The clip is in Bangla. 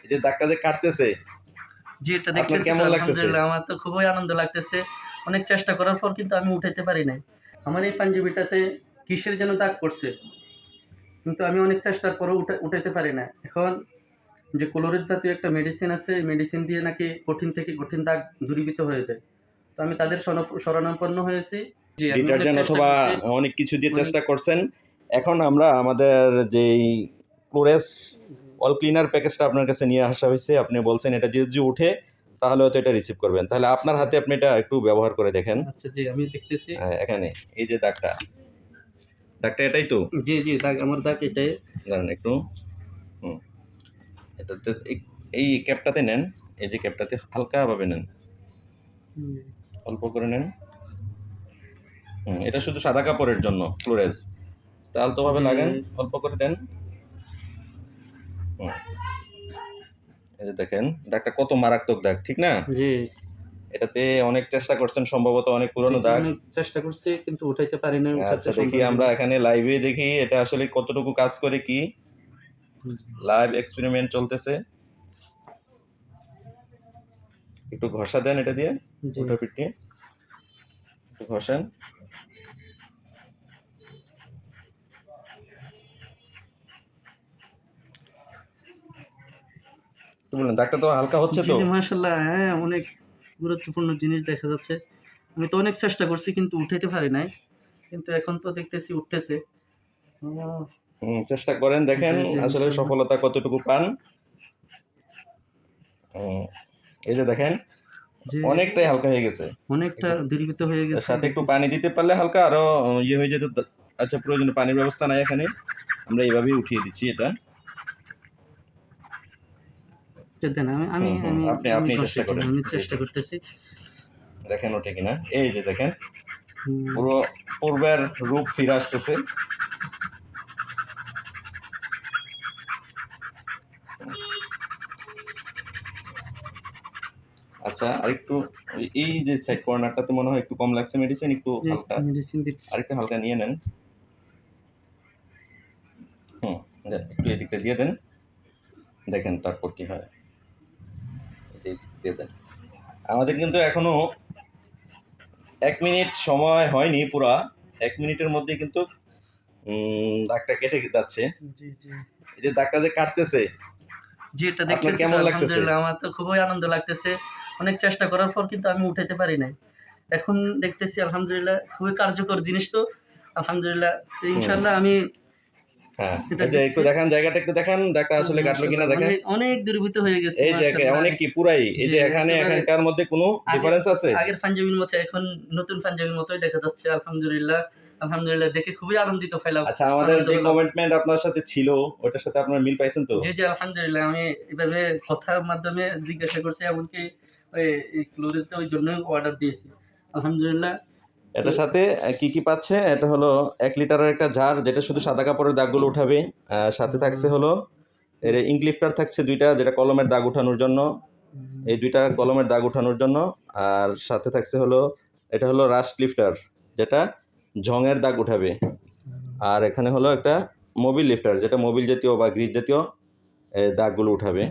যে দাগটা যে কাটতেছে, জি এটা দেখতেছি কেমন লাগতেছে? আলহামদুলিল্লাহ আমার তো খুবই আনন্দ লাগতেছে। অনেক চেষ্টা করার পর কিন্তু আমি উঠাইতে পারি নাই। আমার এই পাঞ্জাবিটাতে কিসের যেন দাগ পড়ছে, কিন্তু আমি অনেক চেষ্টার পরেও উঠাইতে পারি না। এখন যে ক্লোরেট জাতীয় একটা মেডিসিন আছে, এই মেডিসিন দিয়ে নাকি কঠিন থেকে কঠিন দাগ দূরীভূত হয়ে যায়। তো আমি তাদের শরণাপন্ন হয়েছি। জি আমি অনেক ডিটারজেন্ট চেষ্টা অথবা করছি। অনেক কিছু দিয়ে চেষ্টা করছেন। এখন আমরা আমাদের যেই ক্লোরেস অল ক্লিনার প্যাকেজটা আপনার কাছে নিয়ে আসা হয়েছে। আপনি বলছেন এটা যদি উঠে তাহলে হয়তো এটা রিসিভ করবেন। তাহলে আপনার হাতে আপনি এটা একটু ব্যবহার করে দেখেন। আচ্ছা জি আমি দেখতেছি। এখানে এই যে দাগটা এটাই তো? জি জি দাগ, আমার দাগ এটাই। দাঁড়ান একটু। হুম, এটাতে এই ক্যাপটাতে নেন। এই যে ক্যাপটাতে হালকাভাবে নেন, অল্প করে নেন। এটা শুধু সাদা কাপড়ের জন্য ক্লোরেজ। তা আলতোভাবে লাগান, অল্প করে দেন। এই যে দেখেন দাগটা কত মারাত্মক দাগ, ঠিক না? জি এটাতে অনেক চেষ্টা করছেন, সম্ভবত অনেক পুরনো দাগ। অনেক চেষ্টা করছি কিন্তু উঠাইতে পারি না। আচ্ছা দেখি আমরা এখানে লাইভে দেখি এটা আসলে কতটুকু কাজ করে। কি লাইভ এক্সপেরিমেন্ট চলতেছে। একটু ঘষা দেন এটা দিয়ে, উল্টো পিঠ দিয়ে একটু ঘষেন। কি বলেন, দাগটা তো হালকা হচ্ছে তো? মাশাআল্লাহ, হ্যাঁ অনেক গুরুত্বপূর্ণ জিনিস দেখা যাচ্ছে। আমি তো অনেক চেষ্টা করছি কিন্তু উঠাইতে পারি নাই, কিন্তু এখন তো দেখতেছি উঠতেছে। চেষ্টা করেন, দেখেন আসলে সফলতা কতটুকু পান। এই যে দেখেন অনেকটাই হালকা হয়ে গেছে, অনেকটা দীর্ঘিত হয়ে গেছে। সাথে একটু পানি দিতে পারলে হালকা আরো ইয়ে হয়ে যেত। আচ্ছা প্রয়োজনীয় পানির ব্যবস্থা নাই এখানে, আমরা এইভাবেই উঠিয়ে দিচ্ছি এটা। আপনি চেষ্টা করেন, আমি চেষ্টা করতেছি। দেখেন ওঠে কিনা। এই যে দেখেন পুরো পূর্বের রূপ ফিরে আসতেছে। আচ্ছা আরেকটু এই যে সাইড কর্নারটাতে মনে হয় একটু কম লাগছে মেডিসিন, একটু হালকা আরেকটু হালকা নিয়ে নেন। দেন একটু এদিকটা দিয়ে দেন, দেখেন তারপর কি হয়। দিয়ে দেন। আমাদের কিন্তু এখনো 1 মিনিট সময় হয়নি, পুরা 1 মিনিটের মধ্যে কিন্তু দাগটা কেটে যাচ্ছে। এই যে দাগটা যে কাটতেছে, জি এটা দেখতেছি কেমন লাগতেছে? আলহামদুলিল্লাহ আমার তো খুবই আনন্দ লাগতেছে। অনেক চেষ্টা করার পর কিন্তু আমি উঠাইতে পারি নাই। এখন দেখতেছি আলহামদুলিল্লাহ খুবই কার্যকর জিনিস। তো আলহামদুলিল্লাহ ইনশাআল্লাহ আমি একটু দেখান জায়গাটা, একটু দেখান দাগটা আসলে কাটলো কিনা দেখেন। অনেক দূরীভূত হয়ে গেছে। এই যে অনেক কি পুরাই, এই যে এখানকার মধ্যে কোনো ডিফারেন্স আছে? আগের পাঞ্জাবির মতো এখন নতুন পাঞ্জাবির মতোই দেখা যাচ্ছে। আলহামদুলিল্লাহ আলহামদুলিল্লাহ দেখে খুবই আনন্দিত পেলাম। আচ্ছা আমাদের যে কমিটমেন্ট আপনার সাথে ছিল ওটার সাথে আপনার মিল পাইছেন তো? জি জি আলহামদুলিল্লাহ আমি এভাবে কথার মাধ্যমে জিজ্ঞাসা করছি, এমনকি এই ক্লোরেজটা ওই জন্যই অর্ডার দিয়েছি। আলহামদুলিল্লাহ এটার সাথে কি কি পাচ্ছে, এটা হলো 1 লিটারের একটা জার যেটা শুধু সাদা কাপড়ের দাগগুলো উঠাবে। সাথে থাকছে হলো এর ইঙ্ক লিফটার থাকছে 2টা, যেটা কলমের দাগ উঠানোর জন্য, এই 2টা কলমের দাগ উঠানোর জন্য। আর সাথে থাকছে হলো এটা হলো রাস্ট লিফটার, যেটা ঝঙের দাগ উঠাবে। আর এখানে হলো একটা মোবিল লিফটার, যেটা মোবিল জাতীয় বা গ্রিজ জাতীয় দাগগুলো উঠাবে।